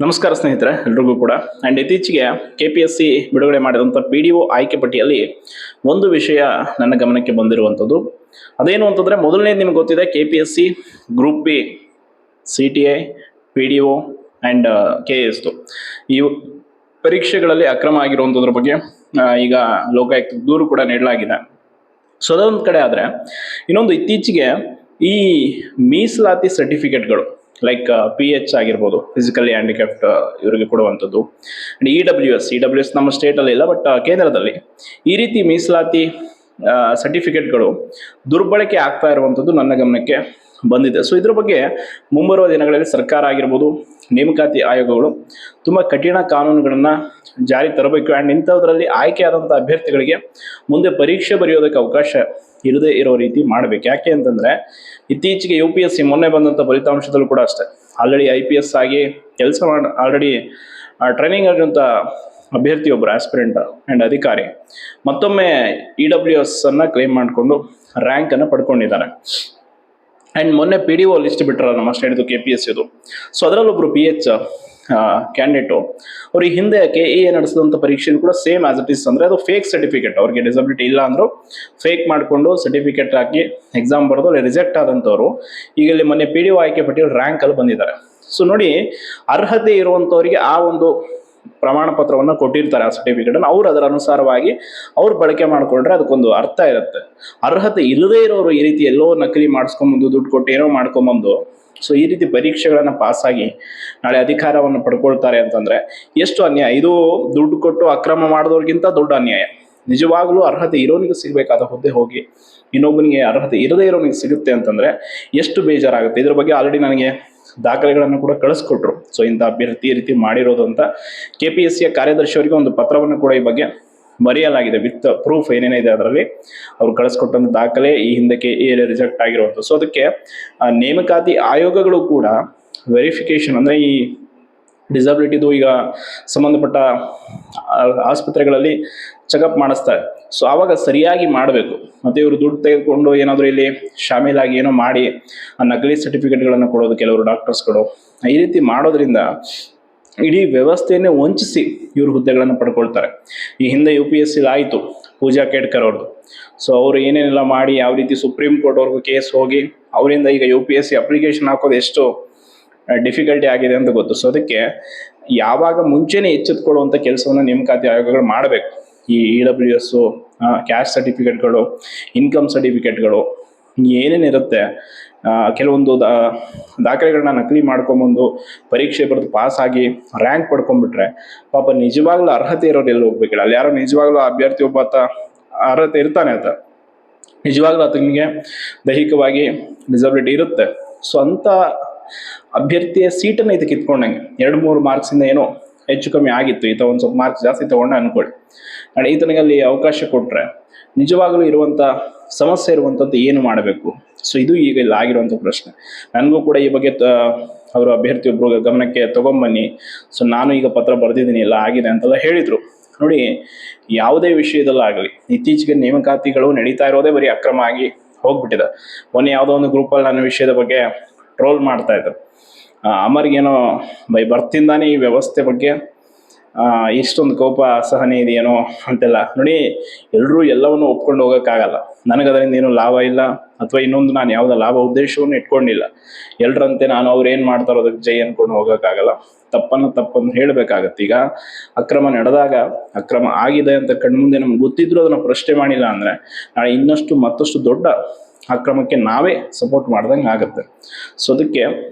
ನಮಸ್ಕಾರ ಸ್ನೇಹಿತರೆ, ಎಲ್ರಿಗೂ ಕೂಡ. ಆ್ಯಂಡ್ ಇತ್ತೀಚೆಗೆ KPSC ಬಿಡುಗಡೆ ಮಾಡಿದಂಥ PDO ಆಯ್ಕೆ ಪಟ್ಟಿಯಲ್ಲಿ ಒಂದು ವಿಷಯ ನನ್ನ ಗಮನಕ್ಕೆ ಬಂದಿರುವಂಥದ್ದು. ಅದೇನು ಅಂತಂದರೆ, ಮೊದಲನೇದು ನಿಮ್ಗೆ ಗೊತ್ತಿದೆ, KPSC group B, CTI, PDO and KS ಈ ಪರೀಕ್ಷೆಗಳಲ್ಲಿ ಅಕ್ರಮ ಆಗಿರುವಂಥದ್ರ ಬಗ್ಗೆ ಈಗ ಲೋಕಾಯುಕ್ತ ದೂರು ಕೂಡ ನೀಡಲಾಗಿದೆ. ಸೊ ಅದೊಂದು ಕಡೆ ಆದರೆ, ಇನ್ನೊಂದು ಇತ್ತೀಚೆಗೆ ಈ ಮೀಸಲಾತಿ ಸರ್ಟಿಫಿಕೇಟ್ಗಳು ಲೈಕ್ PH ಆಗಿರ್ಬೋದು, ಫಿಸಿಕಲಿ ಹ್ಯಾಂಡಿಕ್ಯಾಪ್ಟ್ ಇವರಿಗೆ ಕೊಡುವಂಥದ್ದು, ಆ್ಯಂಡ್ ಇ ಡಬ್ಲ್ಯೂ ಎಸ್ ನಮ್ಮ ಸ್ಟೇಟಲ್ಲಿ ಇಲ್ಲ, ಬಟ್ ಕೇಂದ್ರದಲ್ಲಿ ಈ ರೀತಿ ಮೀಸಲಾತಿ ಸರ್ಟಿಫಿಕೇಟ್ಗಳು ದುರ್ಬಳಕೆ ಆಗ್ತಾ ಇರುವಂಥದ್ದು ನನ್ನ ಗಮನಕ್ಕೆ ಬಂದಿದೆ. ಸೊ ಇದ್ರ ಬಗ್ಗೆ ಮುಂಬರುವ ದಿನಗಳಲ್ಲಿ ಸರ್ಕಾರ ಆಗಿರ್ಬೋದು, ನೇಮಕಾತಿ ಆಯೋಗಗಳು ತುಂಬ ಕಠಿಣ ಕಾನೂನುಗಳನ್ನು ಜಾರಿ ತರಬೇಕು. ಆ್ಯಂಡ್ ಇಂಥದ್ರಲ್ಲಿ ಆಯ್ಕೆಯಾದಂಥ ಅಭ್ಯರ್ಥಿಗಳಿಗೆ ಮುಂದೆ ಪರೀಕ್ಷೆ ಬರೆಯೋದಕ್ಕೆ ಅವಕಾಶ ಇರದೇ ಇರೋ ರೀತಿ ಮಾಡಬೇಕು. ಯಾಕೆ ಅಂತಂದರೆ, ಇತ್ತೀಚೆಗೆ UPSC ಮೊನ್ನೆ ಬಂದಂಥ ಫಲಿತಾಂಶದಲ್ಲೂ ಕೂಡ ಅಷ್ಟೇ, ಆಲ್ರೆಡಿ IPS ಆಗಿ ಕೆಲಸ ಆಲ್ರೆಡಿ ಟ್ರೈನಿಂಗ್ ಆಗಿರುವಂಥ ಅಭ್ಯರ್ಥಿಯೊಬ್ಬರು ಆಸ್ಪಿರೆಂಟ್ ಆ್ಯಂಡ್ ಅಧಿಕಾರಿ ಮತ್ತೊಮ್ಮೆ EWS ಅನ್ನು ಕ್ಲೇಮ್ ಮಾಡಿಕೊಂಡು ರ್ಯಾಂಕನ್ನು ಪಡ್ಕೊಂಡಿದ್ದಾರೆ. ಆ್ಯಂಡ್ ಮೊನ್ನೆ PDO ಲಿಸ್ಟ್ ಬಿಟ್ಟರಲ್ಲ ನಮ್ಮ ಸ್ಟೇಟ್ದು KPSCದು. ಸೊ ಅದರಲ್ಲೊಬ್ಬರು PH ಕ್ಯಾಂಡಿಡೇಟು ಅವ್ರು ಈ ಹಿಂದೆ KEA ನಡೆಸಿದಂಥ ಪರೀಕ್ಷೆಯಲ್ಲಿ ಕೂಡ ಸೇಮ್ ಆಸ್ ಇಟ್ ಈಸ್, ಅಂದರೆ ಅದು ಫೇಕ್ ಸರ್ಟಿಫಿಕೇಟ್, ಅವ್ರಿಗೆ ಡಿಸಬಿಲಿಟಿ ಇಲ್ಲ ಅಂದರು ಫೇಕ್ ಮಾಡಿಕೊಂಡು ಸರ್ಟಿಫಿಕೇಟ್ ಹಾಕಿ ಎಕ್ಸಾಮ್ ಬರೆದು ಅಲ್ಲಿ ರಿಜೆಕ್ಟ್ ಆದಂಥವ್ರು ಈಗ ಇಲ್ಲಿ ಮೊನ್ನೆ PDO ಆಯ್ಕೆ ಪಟ್ಟಿಯಲ್ಲಿ ರ್ಯಾಂಕಲ್ಲಿ ಬಂದಿದ್ದಾರೆ. ಸೊ ನೋಡಿ, ಅರ್ಹತೆ ಇರುವಂಥವರಿಗೆ ಆ ಒಂದು ಪ್ರಮಾಣ ಪತ್ರವನ್ನು ಕೊಟ್ಟಿರ್ತಾರೆ, ಆ ಸರ್ಟಿಫಿಕೇಟನ್ನು ಅವ್ರು ಅದರ ಅನುಸಾರವಾಗಿ ಅವ್ರು ಬಳಕೆ ಮಾಡಿಕೊಂಡ್ರೆ ಅದಕ್ಕೊಂದು ಅರ್ಥ ಇರುತ್ತೆ. ಅರ್ಹತೆ ಇಲ್ಲದೇ ಇರೋರು ಈ ರೀತಿ ಎಲ್ಲೋ ನಕಲಿ ಮಾಡಿಸ್ಕೊಂಬಂದು ದುಡ್ಡು ಕೊಟ್ಟು ಏನೋ ಮಾಡ್ಕೊಂಬಂದು ಸೊ ಈ ರೀತಿ ಪರೀಕ್ಷೆಗಳನ್ನು ಪಾಸಾಗಿ ನಾಳೆ ಅಧಿಕಾರವನ್ನು ಪಡ್ಕೊಳ್ತಾರೆ ಅಂತಂದರೆ ಎಷ್ಟು ಅನ್ಯಾಯ. ಇದು ದುಡ್ಡು ಕೊಟ್ಟು ಅಕ್ರಮ ಮಾಡಿದವ್ರಿಗಿಂತ ದೊಡ್ಡ ಅನ್ಯಾಯ. ನಿಜವಾಗ್ಲೂ ಅರ್ಹತೆ ಇರೋನಿಗೆ ಸಿಗಬೇಕಾದ ಹುದ್ದೆ ಹೋಗಿ ಇನ್ನೊಬ್ಬನಿಗೆ ಅರ್ಹತೆ ಇರದೇ ಇರೋನಿಗೆ ಸಿಗುತ್ತೆ ಅಂತಂದರೆ ಎಷ್ಟು ಬೇಜಾರಾಗುತ್ತೆ. ಇದ್ರ ಬಗ್ಗೆ ಆಲ್ರೆಡಿ ನನಗೆ ದಾಖಲೆಗಳನ್ನು ಕೂಡ ಕಳಿಸ್ಕೊಟ್ರು. ಸೊ ಇಂಥ ಅಭ್ಯರ್ಥಿ ಈ ರೀತಿ ಮಾಡಿರೋದು ಅಂತ KPSCಯ ಕಾರ್ಯದರ್ಶಿಯವರಿಗೆ ಒಂದು ಪತ್ರವನ್ನು ಕೂಡ ಈ ಬಗ್ಗೆ ಬರೆಯಲಾಗಿದೆ, ವಿತ್ ಪ್ರೂಫ್ ಏನೇನಿದೆ ಅದರಲ್ಲಿ ಅವ್ರು ಕಳಿಸ್ಕೊಟ್ಟಂಥ ದಾಖಲೆ ಈ ಹಿಂದಕ್ಕೆ ರಿಜೆಕ್ಟ್ ಆಗಿರುವಂಥ. ಸೊ ಅದಕ್ಕೆ ನೇಮಕಾತಿ ಆಯೋಗಗಳು ಕೂಡ ವೆರಿಫಿಕೇಶನ್, ಅಂದರೆ ಈ ಡಿಸಬಿಲಿಟಿದು ಈಗ ಸಂಬಂಧಪಟ್ಟ ಆಸ್ಪತ್ರೆಗಳಲ್ಲಿ ಚೆಕಪ್ ಮಾಡಿಸ್ತಾರೆ. ಸೊ ಆವಾಗ ಸರಿಯಾಗಿ ಮಾಡಬೇಕು. ಮತ್ತು ಇವರು ದುಡ್ಡು ತೆಗೆದುಕೊಂಡು ಏನಾದರೂ ಇಲ್ಲಿ ಶಾಮೀಲಾಗಿ ಏನೋ ಮಾಡಿ ಆ ನಕಲಿ ಸರ್ಟಿಫಿಕೇಟ್ಗಳನ್ನು ಕೊಡೋದು ಕೆಲವರು ಡಾಕ್ಟರ್ಸ್ಗಳು. ಈ ರೀತಿ ಮಾಡೋದ್ರಿಂದ ಇಡೀ ವ್ಯವಸ್ಥೆಯನ್ನೇ ವಂಚಿಸಿ ಇವರು ಹುದ್ದೆಗಳನ್ನು ಪಡ್ಕೊಳ್ತಾರೆ. ಈ ಹಿಂದೆ UPSC ಆಯಿತು ಪೂಜಾ ಕೇಡ್ಕರ್ ಅವ್ರದ್ದು. ಸೊ ಅವರು ಏನೇನೆಲ್ಲ ಮಾಡಿ ಯಾವ ರೀತಿ ಸುಪ್ರೀಂ ಕೋರ್ಟ್ ಅವ್ರಿಗೂ ಕೇಸ್ ಹೋಗಿ ಅವರಿಂದ ಈಗ UPSC ಅಪ್ಲಿಕೇಶನ್ ಹಾಕೋದು ಎಷ್ಟು ಡಿಫಿಕಲ್ಟಿ ಆಗಿದೆ ಅಂತ ಗೊತ್ತು. ಸೊ ಅದಕ್ಕೆ ಯಾವಾಗ ಮುಂಚೆನೇ ಎಚ್ಚೆತ್ಕೊಳ್ಳುವಂಥ ಕೆಲಸವನ್ನು ನೇಮಕಾತಿ ಆಯೋಗಗಳು ಮಾಡಬೇಕು. ಈ EWS, ಕ್ಯಾಸ್ಟ್ ಸರ್ಟಿಫಿಕೇಟ್ಗಳು, ಇನ್ಕಮ್ ಸರ್ಟಿಫಿಕೇಟ್ಗಳು ಏನೇನಿರುತ್ತೆ, ಕೆಲವೊಂದು ದಾಖಲೆಗಳನ್ನ ನಕಲಿ ಮಾಡ್ಕೊಂಬಂದು ಪರೀಕ್ಷೆ ಬರೆದು ಪಾಸ್ ಆಗಿ ರ್ಯಾಂಕ್ ಪಡ್ಕೊಂಡ್ಬಿಟ್ರೆ ಪಾಪ ನಿಜವಾಗ್ಲೂ ಅರ್ಹತೆ ಇರೋರು ಎಲ್ಲಿ ಹೋಗ್ಬೇಕಿಲ್ಲ. ಅಲ್ಲಿ ಯಾರೋ ನಿಜವಾಗ್ಲೂ ಅಭ್ಯರ್ಥಿ ಒಬ್ಬ ಅರ್ಹತೆ ಇರ್ತಾನೆ ಅಂತ, ನಿಜವಾಗ್ಲೂ ಆತನಿಗೆ ದೈಹಿಕವಾಗಿ ಡಿಸಬಿಲಿಟಿ ಇರುತ್ತೆ. ಸೊ ಅಂಥ ಅಭ್ಯರ್ಥಿಯ ಸೀಟನ್ನು ಇದು ಕಿತ್ಕೊಂಡಂಗೆ 2-3 ಮಾರ್ಕ್ಸಿಂದ ಏನೋ ಹೆಚ್ಚು ಕಮ್ಮಿ ಆಗಿತ್ತು, ಈತ ಒಂದು ಸ್ವಲ್ಪ ಮಾರ್ಕ್ಸ್ ಜಾಸ್ತಿ ತೊಗೊಂಡ ಅನ್ಕೊಳ್ಳಿ, ನಾನು ಈತನಿಗೆ ಅಲ್ಲಿ ಅವಕಾಶ ಕೊಟ್ಟರೆ ನಿಜವಾಗಲೂ ಇರುವಂಥ ಸಮಸ್ಯೆ ಇರುವಂಥದ್ದು ಏನು ಮಾಡಬೇಕು. ಸೊ ಇದು ಈಗ ಇಲ್ಲಿ ಆಗಿರುವಂಥ ಪ್ರಶ್ನೆ. ನನಗೂ ಕೂಡ ಈ ಬಗ್ಗೆ ಅವರು ಅಭ್ಯರ್ಥಿಯೊಬ್ಬರು ಗಮನಕ್ಕೆ ತೊಗೊಂಬನ್ನಿ, ಸೊ ನಾನು ಈಗ ಪತ್ರ ಬರೆದಿದ್ದೀನಿ, ಎಲ್ಲ ಆಗಿದೆ ಅಂತೆಲ್ಲ ಹೇಳಿದರು. ನೋಡಿ, ಯಾವುದೇ ವಿಷಯದಲ್ಲಾಗಲಿ ಇತ್ತೀಚೆಗೆ ನೇಮಕಾತಿಗಳು ನಡೀತಾ ಇರೋದೇ ಬರೀ ಅಕ್ರಮ ಆಗಿ ಹೋಗ್ಬಿಟ್ಟಿದೆ. ಮೊನ್ನೆ ಯಾವುದೋ ಒಂದು ಗ್ರೂಪಲ್ಲಿ ನನ್ನ ವಿಷಯದ ಬಗ್ಗೆ ಟ್ರೋಲ್ ಮಾಡ್ತಾ ಇದ್ರು. ಅಮರ್ಗೇನೋ ಬೈ ಬರ್ತಿಂದಾನೇ ಈ ವ್ಯವಸ್ಥೆ ಬಗ್ಗೆ ಇಷ್ಟೊಂದು ಕೋಪ ಅಸಹನೆ ಇದೆಯೇನೋ ಅಂತೆಲ್ಲ. ನೋಡಿ, ಎಲ್ಲರೂ ಎಲ್ಲವನ್ನು ಒಪ್ಕೊಂಡು ಹೋಗೋಕ್ಕಾಗಲ್ಲ. ನನಗದರಿಂದ ಏನೂ ಲಾಭ ಇಲ್ಲ, ಅಥವಾ ಇನ್ನೊಂದು ನಾನು ಯಾವುದೋ ಲಾಭ ಉದ್ದೇಶವನ್ನು ಇಟ್ಕೊಂಡಿಲ್ಲ. ಎಲ್ಲರಂತೆ ನಾನು ಅವ್ರು ಏನು ಮಾಡ್ತಾರೋ ಅದಕ್ಕೆ ಜೈ ಅಂದ್ಕೊಂಡು ಹೋಗೋಕ್ಕಾಗಲ್ಲ. ತಪ್ಪನ್ನು ಹೇಳಬೇಕಾಗತ್ತೆ. ಈಗ ಅಕ್ರಮ ನಡೆದಾಗ ಅಕ್ರಮ ಆಗಿದೆ ಅಂತ ಕಣ್ಮುಂದೆ ನಮ್ಗೆ ಗೊತ್ತಿದ್ರು ಅದನ್ನು ಪ್ರಶ್ನೆ ಮಾಡಿಲ್ಲ ಅಂದರೆ ನಾಳೆ ಇನ್ನಷ್ಟು ಮತ್ತಷ್ಟು ದೊಡ್ಡ ಅಕ್ರಮಕ್ಕೆ ನಾವೇ ಸಪೋರ್ಟ್ ಮಾಡ್ದಂಗೆ ಆಗುತ್ತೆ. ಸೊ ಅದಕ್ಕೆ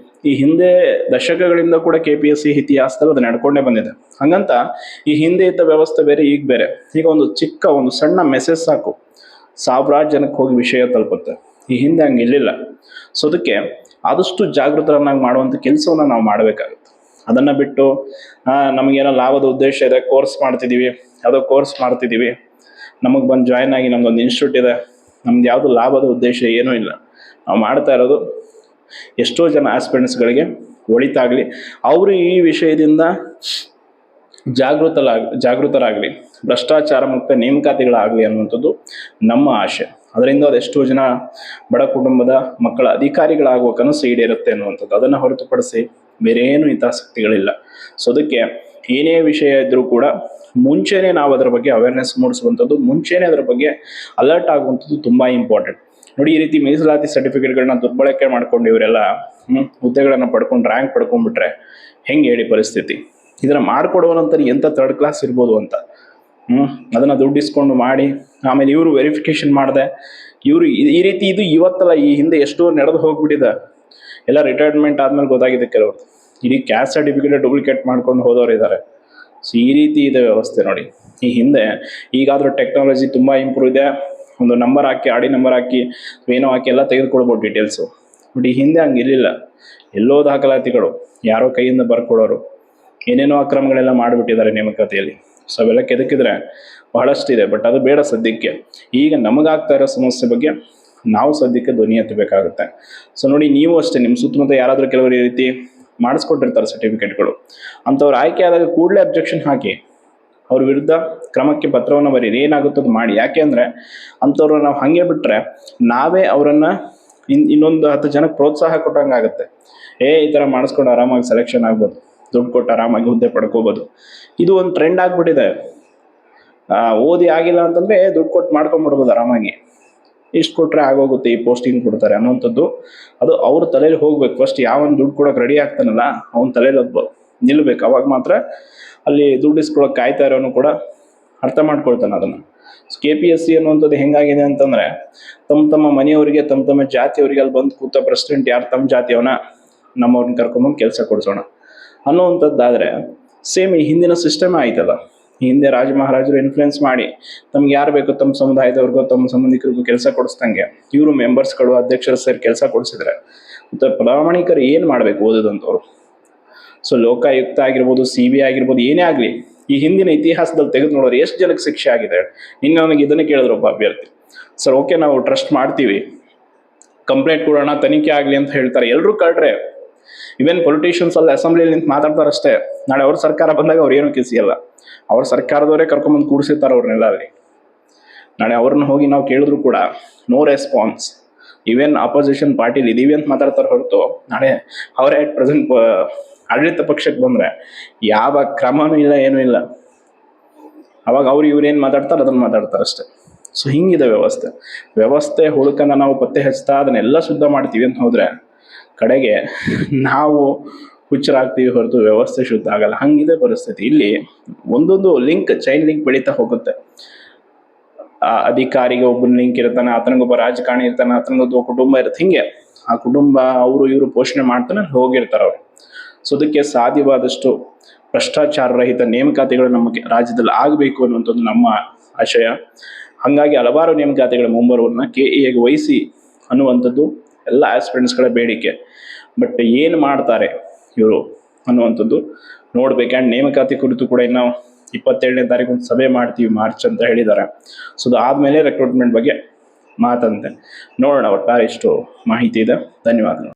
ಈ ಹಿಂದೆ ದಶಕಗಳಿಂದ ಕೂಡ KPSC ಇತಿಹಾಸದಲ್ಲಿ ಅದು ನಡ್ಕೊಂಡೇ ಬಂದಿದೆ. ಹಾಗಂತ ಈ ಹಿಂದೆ ಇದ್ದ ವ್ಯವಸ್ಥೆ ಬೇರೆ, ಈಗ ಬೇರೆ. ಈಗ ಒಂದು ಸಣ್ಣ ಮೆಸೇಜ್ ಸಾಕು, ಸಾವಿರಾರು ಜನಕ್ಕೆ ಹೋಗಿ ವಿಷಯ ತಲುಪುತ್ತೆ. ಈ ಹಿಂದೆ ಹಂಗೆ ಇರಲಿಲ್ಲ. ಸೊ ಅದಕ್ಕೆ ಆದಷ್ಟು ಜಾಗೃತರನ್ನಾಗಿ ಮಾಡುವಂಥ ಕೆಲಸವನ್ನು ನಾವು ಮಾಡಬೇಕಾಗುತ್ತೆ. ಅದನ್ನು ಬಿಟ್ಟು ನಮಗೇನೋ ಲಾಭದ ಉದ್ದೇಶ ಇದೆ, ಕೋರ್ಸ್ ಮಾಡ್ತಿದ್ದೀವಿ, ನಮಗೆ ಬಂದು ಜಾಯ್ನ್ ಆಗಿ ನಮ್ದೊಂದು ಇನ್ಸ್ಟಿಟ್ಯೂಟ್ ಇದೆ, ನಮ್ದು ಯಾವುದು ಲಾಭದ ಉದ್ದೇಶ ಏನೂ ಇಲ್ಲ. ನಾವು ಮಾಡ್ತಾ ಇರೋದು ಎಷ್ಟೋ ಜನ ಆಸ್ಪಿರೆಂಟ್ಸ್ಗಳಿಗೆ ಒಳಿತಾಗಲಿ, ಅವರು ಈ ವಿಷಯದಿಂದ ಜಾಗೃತರಾಗಲಿ, ಭ್ರಷ್ಟಾಚಾರ ಮುಕ್ತ ನೇಮಕಾತಿಗಳಾಗಲಿ ಅನ್ನುವಂಥದ್ದು ನಮ್ಮ ಆಶೆ. ಅದರಿಂದ ಅದೆಷ್ಟೋ ಜನ ಬಡ ಕುಟುಂಬದ ಮಕ್ಕಳ ಅಧಿಕಾರಿಗಳಾಗುವ ಕನಸು ಈಡೇರುತ್ತೆ ಅನ್ನುವಂಥದ್ದು. ಅದನ್ನು ಹೊರತುಪಡಿಸಿ ಬೇರೆ ಏನು ಹಿತಾಸಕ್ತಿಗಳಿಲ್ಲ. ಸೊ ಅದಕ್ಕೆ ಏನೇ ವಿಷಯ ಇದ್ರೂ ಕೂಡ ಮುಂಚೆನೇ ನಾವು ಅದರ ಬಗ್ಗೆ ಅವೇರ್ನೆಸ್ ಮೂಡಿಸುವಂಥದ್ದು, ಮುಂಚೆನೇ ಅದರ ಬಗ್ಗೆ ಅಲರ್ಟ್ ಆಗುವಂಥದ್ದು ತುಂಬ ಇಂಪಾರ್ಟೆಂಟ್. ನೋಡಿ, ಈ ರೀತಿ ಮೀಸಲಾತಿ ಸರ್ಟಿಫಿಕೇಟ್ಗಳನ್ನ ದುರ್ಬಳಕೆ ಮಾಡ್ಕೊಂಡು ಇವರೆಲ್ಲ ಹುದ್ದೆಗಳನ್ನು ಪಡ್ಕೊಂಡು ರ್ಯಾಂಕ್ ಪಡ್ಕೊಂಡ್ಬಿಟ್ರೆ ಹೆಂಗೆ ಹೇಳಿ ಪರಿಸ್ಥಿತಿ? ಇದನ್ನು ಮಾಡಿಕೊಡುವಂಥ ಎಂಥ ಥರ್ಡ್ ಕ್ಲಾಸ್ ಇರ್ಬೋದು ಅಂತ. ಅದನ್ನು ದುಡ್ಡು ಇಸ್ಕೊಂಡು ಮಾಡಿ ಆಮೇಲೆ ಇವರು ವೆರಿಫಿಕೇಶನ್ ಮಾಡಿದೆ ಇವರು ಈ ರೀತಿ ಇದು ಇವತ್ತಲ್ಲ, ಈ ಹಿಂದೆ ಎಷ್ಟೋ ನಡೆದು ಹೋಗ್ಬಿಟ್ಟಿದೆ. ಎಲ್ಲ ರಿಟೈರ್ಮೆಂಟ್ ಆದ್ಮೇಲೆ ಗೊತ್ತಾಗಿದೆ ಕೆಲವರು ಇಡೀ ಕ್ಯಾಸ್ಟ್ ಸರ್ಟಿಫಿಕೇಟ್ ಡೂಪ್ಲಿಕೇಟ್ ಮಾಡ್ಕೊಂಡು ಹೋದವರು ಇದ್ದಾರೆ. ಸೊ ಈ ರೀತಿ ಇದೆ ವ್ಯವಸ್ಥೆ ನೋಡಿ. ಈ ಹಿಂದೆ ಈಗಾದರೂ ಟೆಕ್ನಾಲಜಿ ತುಂಬ ಇಂಪ್ರೂವ್ ಇದೆ, ಒಂದು ನಂಬರ್ ಹಾಕಿ ಆಡಿ ನಂಬರ್ ಹಾಕಿ ಏನೋ ಹಾಕಿ ಎಲ್ಲ ತೆಗೆದುಕೊಳ್ಬೋದು ಡೀಟೇಲ್ಸು. ಬಟ್ ಈ ಹಿಂದೆ ಹಂಗೆ ಇರಲಿಲ್ಲ. ಎಲ್ಲೋ ದಾಖಲಾತಿಗಳು ಯಾರೋ ಕೈಯಿಂದ ಬರ್ಕೊಡೋರು, ಏನೇನೋ ಅಕ್ರಮಗಳೆಲ್ಲ ಮಾಡಿಬಿಟ್ಟಿದ್ದಾರೆ ನೇಮಕಾತಿಯಲ್ಲಿ. ಸೊ ಅವೆಲ್ಲ ಕೆದಕಿದ್ರೆ ಬಹಳಷ್ಟಿದೆ. ಬಟ್ ಅದು ಬೇಡ ಸದ್ಯಕ್ಕೆ. ಈಗ ನಮಗಾಗ್ತಾ ಇರೋ ಸಮಸ್ಯೆ ಬಗ್ಗೆ ನಾವು ಸದ್ಯಕ್ಕೆ ಧ್ವನಿ ಎತ್ತಬೇಕಾಗುತ್ತೆ. ಸೊ ನೋಡಿ, ನೀವು ಅಷ್ಟೇ ನಿಮ್ಮ ಸುತ್ತಮುತ್ತ ಯಾರಾದರೂ ಕೆಲವರು ಈ ರೀತಿ ಮಾಡಿಸ್ಕೊಟ್ಟಿರ್ತಾರೆ ಸರ್ಟಿಫಿಕೇಟ್ಗಳು, ಅಂಥವ್ರು ಆಯ್ಕೆ ಆದಾಗ ಕೂಡಲೇ ಅಬ್ಜೆಕ್ಷನ್ ಹಾಕಿ ಅವ್ರ ವಿರುದ್ಧ ಕ್ರಮಕ್ಕೆ ಪತ್ರವನ್ನು ಬರೀರಿ. ಏನಾಗುತ್ತದು ಮಾಡಿ. ಯಾಕೆ ಅಂದರೆ ಅಂಥವ್ರನ್ನ ನಾವು ಹಾಗೆ ಬಿಟ್ಟರೆ ನಾವೇ ಅವರನ್ನು ಇನ್ನೊಂದು 10 ಜನಕ್ಕೆ ಪ್ರೋತ್ಸಾಹ ಕೊಟ್ಟಂಗಾಗುತ್ತೆ. ಈ ಥರ ಮಾಡಿಸ್ಕೊಂಡು ಆರಾಮಾಗಿ ಸೆಲೆಕ್ಷನ್ ಆಗ್ಬೋದು, ದುಡ್ಡು ಕೊಟ್ಟು ಆರಾಮಾಗಿ ಹುದ್ದೆ ಪಡ್ಕೋಬೋದು. ಇದು ಒಂದು ಟ್ರೆಂಡ್ ಆಗಿಬಿಟ್ಟಿದೆ. ಓದಿ ಆಗಿಲ್ಲ ಅಂತಂದರೆ ದುಡ್ಡು ಕೊಟ್ಟು ಮಾಡ್ಕೊಂಬಿಡ್ಬೋದು ಆರಾಮಾಗಿ. ಇಷ್ಟು ಕೊಟ್ಟರೆ ಆಗೋಗುತ್ತೆ, ಈ ಪೋಸ್ಟಿಂಗ್ ಕೊಡ್ತಾರೆ ಅನ್ನೋವಂಥದ್ದು ಅದು ಅವ್ರ ತಲೆಯಲ್ಲಿ ಹೋಗ್ಬೇಕು. ಫಸ್ಟ್ ಯಾವನ್ ದುಡ್ಡು ಕೊಡೋಕೆ ರೆಡಿ ಆಗ್ತಾನಲ್ಲ ಅವನ ತಲೆಯಲ್ಲಿ ಅದು ನಿಲ್ಲಬೇಕು. ಅವಾಗ ಮಾತ್ರ ಅಲ್ಲಿ ದುಡ್ಡು ಇಸ್ಕೊಳಕ್ಕೆ ಕಾಯ್ತಾ ಇರೋನು ಕೂಡ ಅರ್ಥ ಮಾಡ್ಕೊಳ್ತಾನೆ ಅದನ್ನು. KPSC ಅನ್ನುವಂಥದ್ದು ಹೆಂಗಾಗಿದೆ ಅಂತಂದರೆ ತಮ್ಮ ಮನೆಯವರಿಗೆ ತಮ್ಮ ಜಾತಿಯವರಿಗೆ ಅಲ್ಲಿ ಬಂದು ಕೂತ ಪ್ರೆಸಿಡೆಂಟ್ ಯಾರು ತಮ್ಮ ಜಾತಿಯವನ ನಮ್ಮವ್ರನ್ನ ಕರ್ಕೊಂಬಂದು ಕೆಲಸ ಕೊಡಿಸೋಣ ಅನ್ನೋವಂಥದ್ದಾದರೆ ಸೇಮ್ ಈ ಹಿಂದಿನ ಸಿಸ್ಟಮ್ ಆಯ್ತಲ್ಲ. ಈ ಹಿಂದೆ ರಾಜ ಮಹಾರಾಜರು ಇನ್ಫ್ಲುಯೆನ್ಸ್ ಮಾಡಿ ತಮ್ಗೆ ಯಾರು ಬೇಕೋ ತಮ್ಮ ಸಮುದಾಯದವ್ರಿಗೋ ತಮ್ಮ ಸಂಬಂಧಿಕರಿಗೂ ಕೆಲಸ ಕೊಡಿಸ್ದಂಗೆ ಇವರು ಮೆಂಬರ್ಸ್ಗಳು ಅಧ್ಯಕ್ಷರು ಸೇರಿ ಕೆಲಸ ಕೊಡಿಸಿದ್ರೆ ಮತ್ತು ಪ್ರಾಮಾಣಿಕರು ಏನು ಮಾಡಬೇಕು ಓದೋದಂಥವ್ರು? ಸೊ ಲೋಕಾಯುಕ್ತ ಆಗಿರ್ಬೋದು, CBI ಆಗಿರ್ಬೋದು, ಏನೇ ಆಗಲಿ ಈ ಹಿಂದಿನ ಇತಿಹಾಸದಲ್ಲಿ ತೆಗೆದು ನೋಡೋರು ಎಷ್ಟು ಜನಕ್ಕೆ ಶಿಕ್ಷೆ ಆಗಿದೆ. ಇನ್ನು ನನಗೆ ಇದನ್ನೇ ಕೇಳಿದ್ರು ಒಬ್ಬ ಅಭ್ಯರ್ಥಿ, ಸರ್ ಓಕೆ ನಾವು ಟ್ರಸ್ಟ್ ಮಾಡ್ತೀವಿ, ಕಂಪ್ಲೇಂಟ್ ಕೊಡೋಣ, ತನಿಖೆ ಆಗಲಿ ಅಂತ ಹೇಳ್ತಾರೆ. ಎಲ್ಲರೂ ಕಳ್ರೆ. ಇವನ್ ಪೊಲಿಟಿಷಿಯನ್ಸ್ ಅಲ್ಲಿ ಅಸೆಂಬ್ಲಿಯಲ್ಲಿ ನಿಂತು ಮಾತಾಡ್ತಾರಷ್ಟೇ. ನಾಳೆ ಅವ್ರ ಸರ್ಕಾರ ಬಂದಾಗ ಅವ್ರು ಏನೂ ಕಿಸಿಯಲ್ಲ. ಅವ್ರ ಸರ್ಕಾರದವರೇ ಕರ್ಕೊಂಬಂದು ಕೂಡಿಸಿರ್ತಾರೆ ಅವ್ರನ್ನೆಲ್ಲ ಅಲ್ಲಿ. ನಾಳೆ ಅವ್ರನ್ನ ಹೋಗಿ ನಾವು ಕೇಳಿದ್ರು ಕೂಡ ನೋ ರೆಸ್ಪಾನ್ಸ್. ಇವನ್ ಅಪೋಸಿಷನ್ ಪಾರ್ಟಿಲಿ ಇದೀವಿ ಅಂತ ಮಾತಾಡ್ತಾರೆ ಹೊರತು ನಾಳೆ ಅವರೇ ಪ್ರೆಸೆಂಟ್ ಆಡಳಿತ ಪಕ್ಷಕ್ಕೆ ಬಂದರೆ ಯಾವ ಕ್ರಮನೂ ಇಲ್ಲ, ಏನೂ ಇಲ್ಲ. ಅವಾಗ ಇವ್ರೇನು ಮಾತಾಡ್ತಾರೆ ಅದನ್ನು ಮಾತಾಡ್ತಾರೆ ಅಷ್ಟೇ. ಸೊ ಹಿಂಗಿದೆ ವ್ಯವಸ್ಥೆ ಹುಡುಕನ್ನು ನಾವು ಪತ್ತೆ ಹಚ್ತಾ ಅದನ್ನೆಲ್ಲ ಶುದ್ಧ ಮಾಡ್ತೀವಿ ಅಂತ ಹೋದರೆ ಕಡೆಗೆ ನಾವು ಹುಚ್ಚರಾಗ್ತೀವಿ ಹೊರತು ವ್ಯವಸ್ಥೆ ಶುದ್ಧ ಆಗಲ್ಲ. ಹಂಗಿದೆ ಪರಿಸ್ಥಿತಿ. ಇಲ್ಲಿ ಒಂದೊಂದು ಚೈನ್ ಲಿಂಕ್ ಬೆಳೀತಾ ಹೋಗುತ್ತೆ. ಅಧಿಕಾರಿಗೆ ಒಬ್ಬನ ಲಿಂಕ್ ಇರ್ತಾನೆ, ಆತನಿಗೊಬ್ಬ ರಾಜಕಾರಣಿ ಇರ್ತಾನೆ, ಆತನಿಗೊಬ್ಬ ಕುಟುಂಬ ಇರುತ್ತೆ. ಹಿಂಗೆ ಆ ಕುಟುಂಬ ಇವರು ಪೋಷಣೆ ಮಾಡ್ತಾನೆ ಹೋಗಿರ್ತಾರೆ ಅವರು. ಸೊ ಅದಕ್ಕೆ ಸಾಧ್ಯವಾದಷ್ಟು ಭ್ರಷ್ಟಾಚಾರ ರಹಿತ ನೇಮಕಾತಿಗಳು ನಮ್ಮ ರಾಜ್ಯದಲ್ಲಿ ಆಗಬೇಕು ಅನ್ನುವಂಥದ್ದು ನಮ್ಮ ಆಶಯ. ಹಾಗಾಗಿ ಹಲವಾರು ನೇಮಕಾತಿಗಳ ಮುಂಬರುವನ್ನ KEAಗೆ ವಹಿಸಿ ಅನ್ನುವಂಥದ್ದು ಎಲ್ಲ ಆಸ್ಪಿರೆಂಟ್ಸ್ಗಳ ಬೇಡಿಕೆ. ಬಟ್ ಏನು ಮಾಡ್ತಾರೆ ಇವರು ಅನ್ನುವಂಥದ್ದು ನೋಡ್ಬೇಕು. ಆ್ಯಂಡ್ ನೇಮಕಾತಿ ಕುರಿತು ಕೂಡ ಇನ್ನು 27ನೇ ತಾರೀಕು ಒಂದು ಸಭೆ ಮಾಡ್ತೀವಿ, ಮಾರ್ಚ್ ಅಂತ ಹೇಳಿದ್ದಾರೆ. ಸೊ ಅದಾದಮೇಲೆ ರೆಕ್ರೂಟ್ಮೆಂಟ್ ಬಗ್ಗೆ ಮಾತಂತೆ ನೋಡೋಣ. ಒಟ್ಟಾರೆ ಇಷ್ಟು ಮಾಹಿತಿ ಇದೆ. ಧನ್ಯವಾದಗಳು.